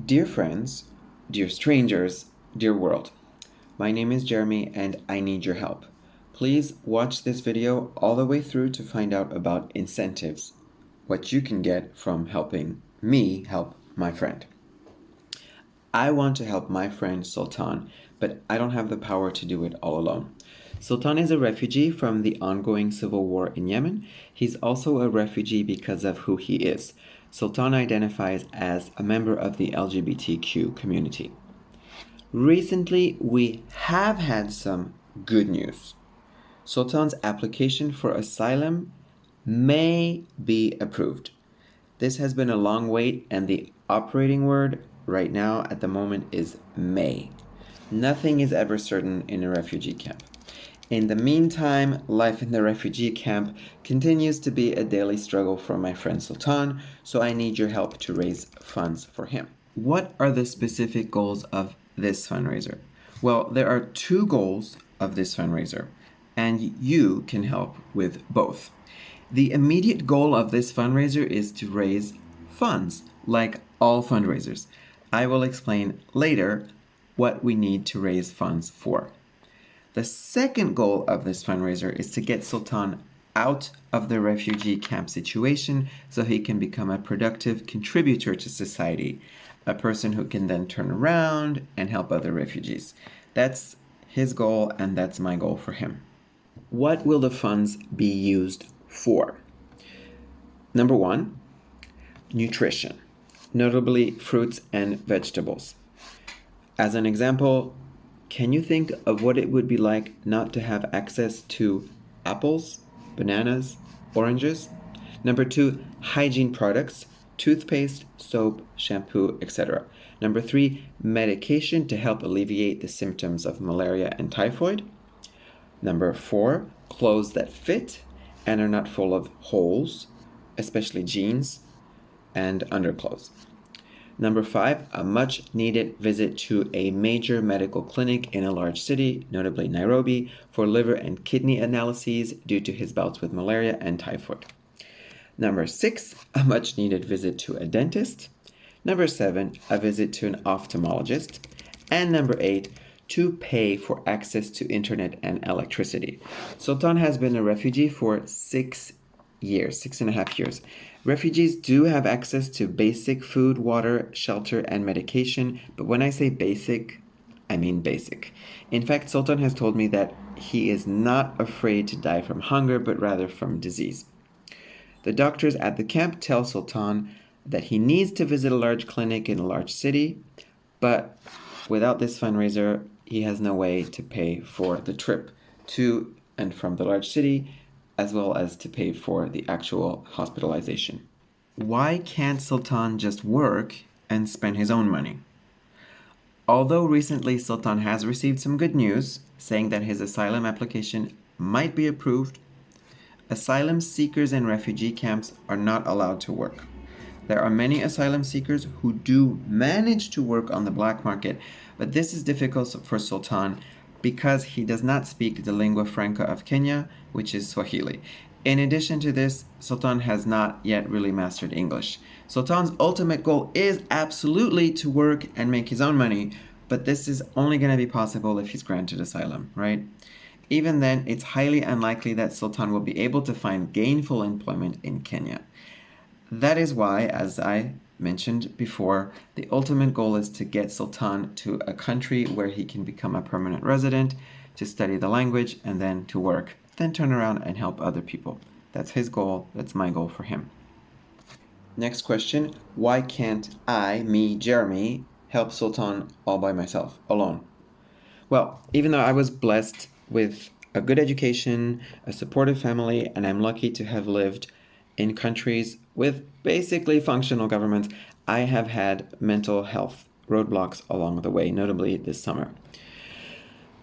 Dear friends, dear strangers, dear world, my name is Jeremy and I need your help. Please watch this video all the way through to find out about incentives, what you can get from helping me help my friend. I want to help my friend Sultan, but I don't have the power to do it all alone. Sultan is a refugee from the ongoing civil war in Yemen. He's also a refugee because of who he is. Sultan identifies as a member of the LGBTQ community. Recently, we have had some good news. Sultan's application for asylum may be approved. This has been a long wait, and the operating word right now at the moment is may. Nothing is ever certain in a refugee camp. In the meantime, life in the refugee camp continues to be a daily struggle for my friend Sultan, so I need your help to raise funds for him. What are the specific goals of this fundraiser? Well, there are two goals of this fundraiser, and you can help with both. The immediate goal of this fundraiser is to raise funds, like all fundraisers. I will explain later what we need to raise funds for. The second goal of this fundraiser is to get Sultan out of the refugee camp situation so he can become a productive contributor to society, a person who can then turn around and help other refugees. That's his goal, and that's my goal for him. What will the funds be used for? Number one, nutrition, notably fruits and vegetables. As an example, can you think of what it would be like not to have access to apples, bananas, oranges? Number two, hygiene products, toothpaste, soap, shampoo, etc. Number three, medication to help alleviate the symptoms of malaria and typhoid. Number four, clothes that fit and are not full of holes, especially jeans and underclothes. Number five, a much needed visit to a major medical clinic in a large city, notably Nairobi, for liver and kidney analyses due to his bouts with malaria and typhoid. Number six, a much needed visit to a dentist. Number seven, a visit to an ophthalmologist. And number eight, to pay for access to internet and electricity. Sultan has been a refugee for 6 years, 6.5 years. Refugees do have access to basic food, water, shelter, and medication, but when I say basic, I mean basic. In fact, Sultan has told me that he is not afraid to die from hunger, but rather from disease. The doctors at the camp tell Sultan that he needs to visit a large clinic in a large city, but without this fundraiser, he has no way to pay for the trip to and from the large city, as well as to pay for the actual hospitalization. Why can't Sultan just work and spend his own money? Although recently Sultan has received some good news, saying that his asylum application might be approved, asylum seekers in refugee camps are not allowed to work. There are many asylum seekers who do manage to work on the black market, but this is difficult for Sultan because he does not speak the lingua franca of Kenya, which is Swahili. In addition to this, Sultan has not yet really mastered English. Sultan's ultimate goal is absolutely to work and make his own money, but this is only going to be possible if he's granted asylum, right? Even then, it's highly unlikely that Sultan will be able to find gainful employment in Kenya. That is why, as I mentioned before, the ultimate goal is to get Sultan to a country where he can become a permanent resident, to study the language, and then to work, then turn around and help other people. That's his goal, that's my goal for him. Next question, why can't I, me, Jeremy, help Sultan all by myself, alone? Well, even though I was blessed with a good education, a supportive family, and I'm lucky to have lived in countries with basically functional governments, I have had mental health roadblocks along the way, notably this summer.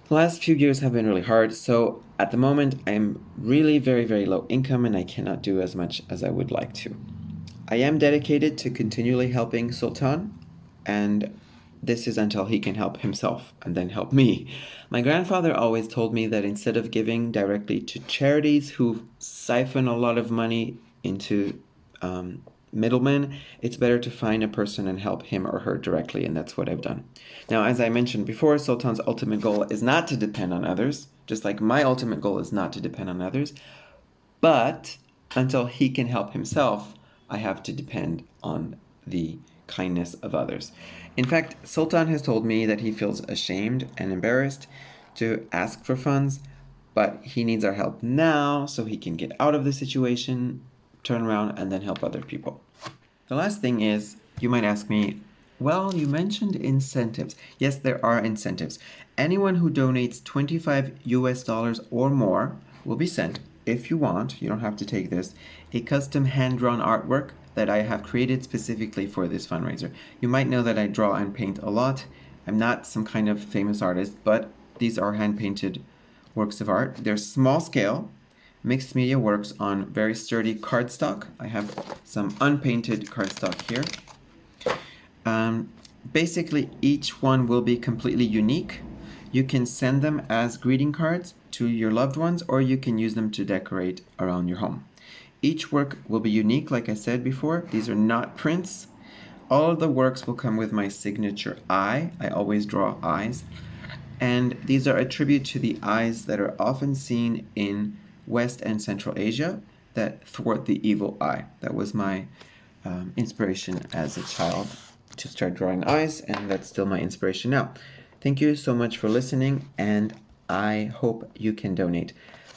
The last few years have been really hard, so at the moment I'm really very, very low income and I cannot do as much as I would like to. I am dedicated to continually helping Sultan, and this is until he can help himself and then help me. My grandfather always told me that instead of giving directly to charities who siphon a lot of money into middleman, it's better to find a person and help him or her directly, and that's what I've done. Now, as I mentioned before, Sultan's ultimate goal is not to depend on others, just like my ultimate goal is not to depend on others, but until he can help himself, I have to depend on the kindness of others. In fact, Sultan has told me that he feels ashamed and embarrassed to ask for funds, but he needs our help now so he can get out of the situation, turn around, and then help other people. The last thing is, you might ask me, well, you mentioned incentives. Yes, there are incentives. Anyone who donates 25 US dollars or more will be sent, if you want, you don't have to take this, a custom hand-drawn artwork that I have created specifically for this fundraiser. You might know that I draw and paint a lot. I'm not some kind of famous artist, but these are hand-painted works of art. They're small scale, mixed media works on very sturdy cardstock. I have some unpainted cardstock here. Basically, each one will be completely unique. You can send them as greeting cards to your loved ones, or you can use them to decorate around your home. Each work will be unique, like I said before. These are not prints. All of the works will come with my signature eye. I always draw eyes. And these are a tribute to the eyes that are often seen in West and Central Asia that thwart the evil eye. That was my inspiration as a child to start drawing eyes, and that's still my inspiration now. Thank you so much for listening, and I hope you can donate.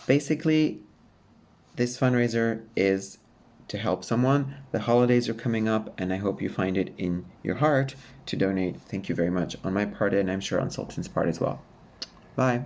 Basically, this fundraiser is to help someone. The holidays are coming up, and I hope you find it in your heart to donate. Thank you very much on my part, and I'm sure on Sultan's part as well. Bye.